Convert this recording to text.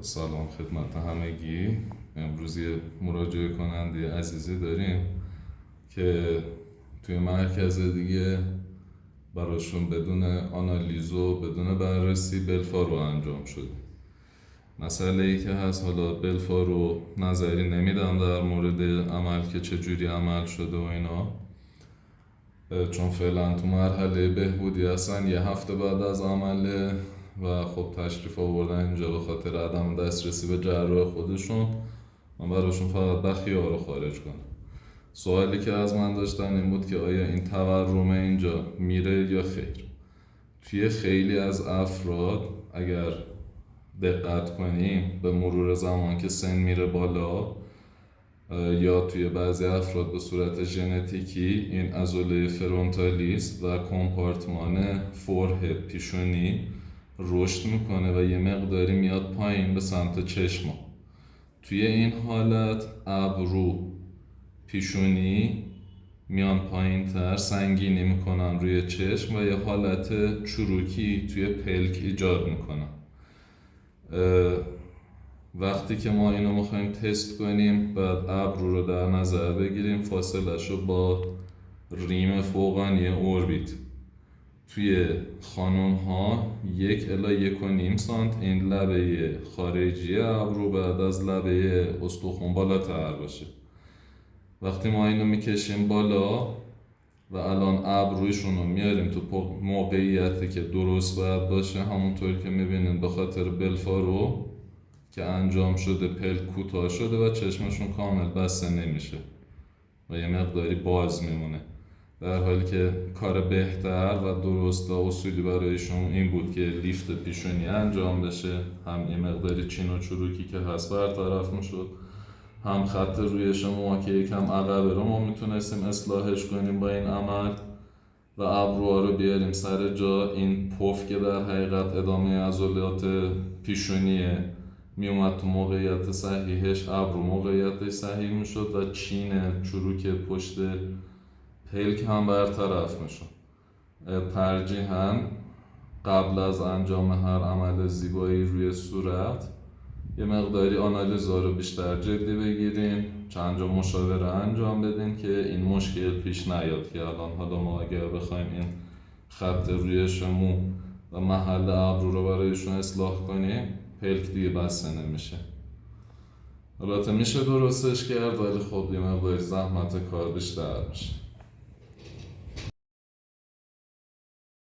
سلام خدمت همگی. امروز یه مراجعه کننده عزیزی داریم که توی مرکز دیگه براشون بدون آنالیز و بدون بررسی بلفارو انجام شده. مسئله ای که هست، حالا بلفارو نظری نمیدم در مورد عمل که چجوری عمل شده و اینا، چون فعلا تو مرحله بهبودی هستن. یه هفته بعد از عمله و خب تشریف آوردن اینجا به خاطر عدم دسترسی به جراح خودشون. من براشون فقط بخیار رو خارج کنم. سوالی که از من داشتن این بود که آیا این تورم اینجا میره یا خیر. توی خیلی از افراد اگر دقت کنیم به مرور زمان که سن میره بالا، یا توی بعضی افراد به صورت ژنتیکی این عضله فرونتالیس و کامپارتمان فورهد پیشونی رشد میکنه و یه مقداری میاد پایین به سمت چشما. توی این حالت ابرو، پیشونی میان پایین تر، سنگینی میکنن روی چشم و یه حالت چروکی توی پلک ایجاد میکنن. وقتی که ما اینو میخوایم تست کنیم، بعد ابرو رو در نظر بگیریم، فاصلش رو با ریم فوقانی اوربیت. توی خانم ها 1 الی 1.5 سانت این لبه خارجی ابرو بعد از لبه استخوان بالاتر باشه. وقتی ما اینو میکشیم بالا و الان ابرویشون رو میاریم تو موقعیتی که درست باید باشه، همونطور که میبینین به خاطر بلفارو که انجام شده پلک کوتاه شده و چشمشون کامل بسته نمیشه و یه مقداری باز میمونه، در حالی که کار بهتر و درست و اصولی برایشون این بود که لیفت پیشونی انجام بشه، هم یه مقداری چین و چروکی که هست برطرف میشد، هم خط روی شما که یکم عقبه رو ما میتونستیم اصلاحش کنیم با این عمل و ابروها رو بیاریم سر جا. این پف که در حقیقت ادامه عضلات پیشونیه میومد تو موقعیت صحیحش، ابرو موقعیتش صحیح میشد و چین چروک پشت پلک هم برطرف میشد. ترجیحاً قبل از انجام هر عمل زیبایی روی صورت یه مقداری آنالیزها رو بیشتر جدی بگیرین، چند جا مشاوره انجام بدین که این مشکل پیش نیاد که الان حالا ما اگر بخوایم این خط روی شمو و محل ابرو رو برایشون اصلاح کنیم، پلک دیگه بسته نمیشه. البته میشه درستش کرد، ولی خب یه مقداری زحمت کار بیشتر میشه.